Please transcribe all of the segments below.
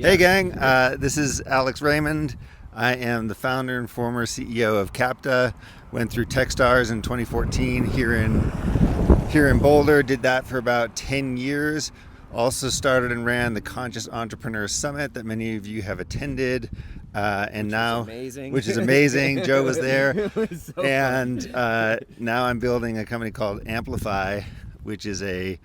Yeah. Hey gang, this is Alex Raymond. I am the founder and former CEO of Capta. Went through Techstars in 2014 here in Boulder. Did that for about 10 years. Also started and ran the Conscious Entrepreneur Summit that many of you have attended. Which is amazing. Joe was there. It was so and fun. Now I'm building a company called Amplify, which is a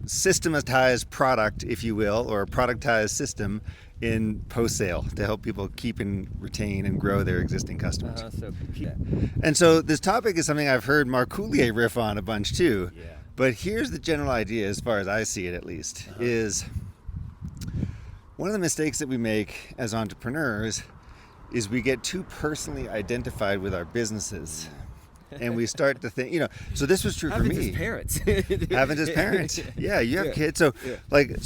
systematized product, if you will, or a productized system in post-sale to help people keep and retain and grow their existing customers. And so this topic is something I've heard Mark Coulier riff on a bunch too. Yeah. But here's the general idea, as far as I see it at least, is one of the mistakes that we make as entrepreneurs is we get too personally identified with our businesses. And we start to think, so this was true for me. Haven't as parents. Haven't as parents. Yeah, you have kids. So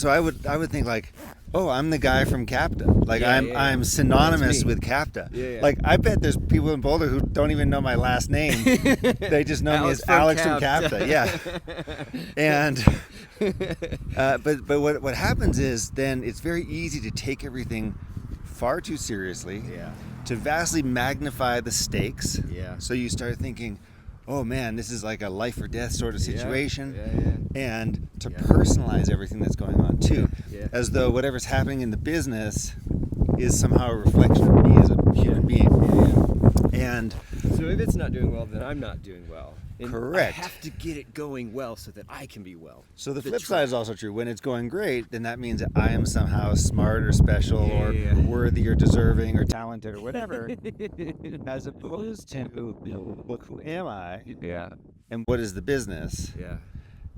I would think like, oh, I'm the guy from Capta. Like I'm synonymous with Capta. Yeah. Like I bet there's people in Boulder who don't even know my last name. They just know me as Alex from Capta. Yeah. And but what happens is then it's very easy to take everything far too seriously. Yeah. To vastly magnify the stakes. Yeah. So you start thinking, oh man, this is like a life or death sort of situation. Yeah. And to personalize everything that's going on too. Yeah. As though whatever's happening in the business is somehow a reflection of me as a human being. And so if it's not doing well, then I'm not doing well. And correct. I have to get it going well so that I can be well. So the flip side is also true. When it's going great, then that means that I am somehow smart or special or worthy or deserving or talented or whatever. As opposed to, who am I? Yeah. And what is the business? Yeah.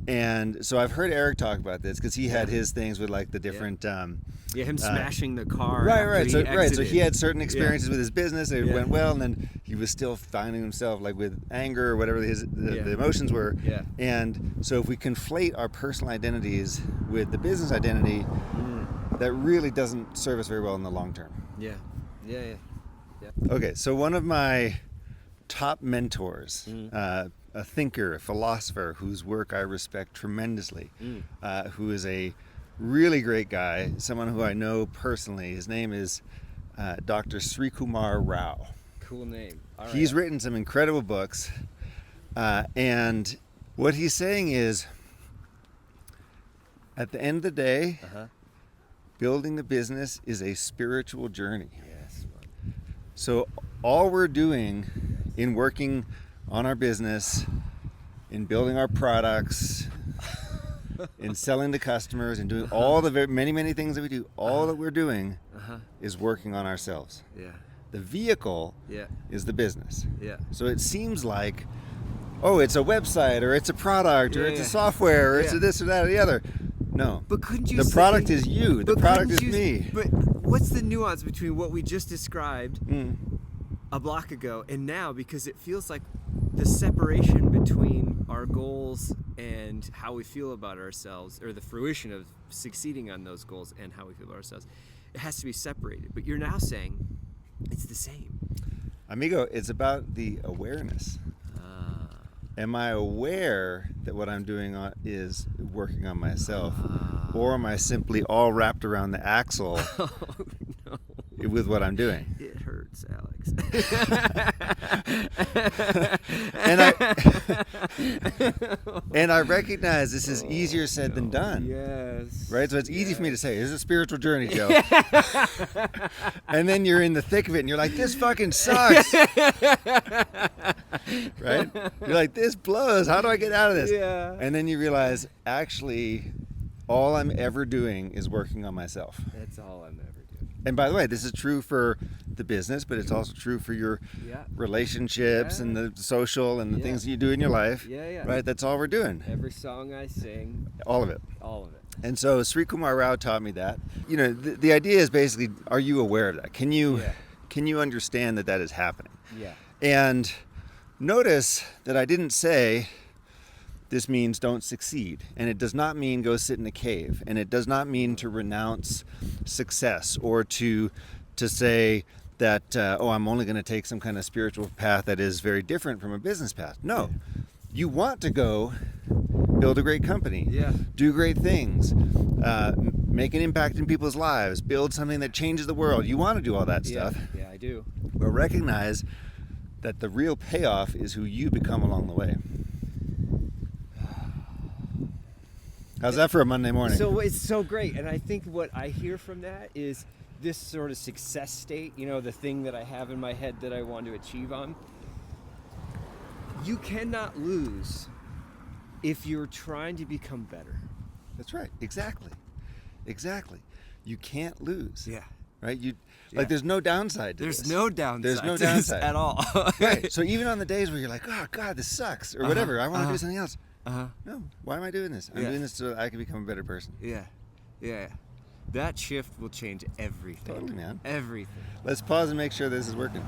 And so I've heard Eric talk about this because he had his things with like the different him smashing the car. Right. So he had certain experiences with his business and it went well, and then he was still finding himself like with anger or whatever the emotions were. Yeah. And so if we conflate our personal identities with the business identity, that really doesn't serve us very well in the long term. Yeah. Okay, so one of my top mentors, a thinker, a philosopher whose work I respect tremendously, who is a really great guy, someone who I know personally. His name is Dr. Srikumar Rao. Cool name. All right. He's written some incredible books, and what he's saying is, at the end of the day, building the business is a spiritual journey. Yes. So all we're doing in working on our business, in building our products, in selling to customers, and doing all the many things that we do, all that we're doing is working on ourselves. Yeah. The vehicle is the business. Yeah. So it seems like, oh, it's a website, or it's a product, or it's a software, or it's a this or that or the other. No. But couldn't you The product is you. The product is me. But what's the nuance between what we just described a block ago and now? Because it feels like the separation between our goals and how we feel about ourselves, or the fruition of succeeding on those goals and how we feel about ourselves, it has to be separated. But you're now saying it's the same. Amigo, it's about the awareness. Am I aware that what I'm doing is working on myself? Or am I simply all wrapped around the axle with what I'm doing? It hurts, Alex. and I recognize this is easier said than done. Yes. Right? So it's easy for me to say, it's a spiritual journey, Joe. And then you're in the thick of it and you're like, this fucking sucks. Right? You're like, this blows. How do I get out of this? Yeah. And then you realize, actually, all I'm ever doing is working on myself. That's all I'm ever doing. And by the way, this is true for the business, but it's also true for your relationships and the social and the things that you do in your life. Right? That's all we're doing. Every song I sing. All of it. All of it. And so Srikumar Rao taught me that. The idea is basically, are you aware of that? Can you understand that is happening? Yeah. And notice that I didn't say this means don't succeed, and it does not mean go sit in a cave, and it does not mean to renounce success or to say that I'm only going to take some kind of spiritual path that is very different from a business path. No, you want to go build a great company, do great things, make an impact in people's lives, build something that changes the world. You want to do all that stuff. Yeah, I do. But recognize that the real payoff is who you become along the way. How's that for a Monday morning? So it's so great. And I think what I hear from that is this sort of success state, the thing that I have in my head that I want to achieve on. You cannot lose if you're trying to become better. That's right. Exactly. You can't lose. Yeah. Right? There's no downside to this. There's no downside. There's no to this downside at all. Right. So even on the days where you're like, oh God, this sucks, or whatever, I want to do something else. No, why am I doing this? I'm doing this so that I can become a better person. Yeah. That shift will change everything. Totally, man. Everything. Let's pause and make sure this is working.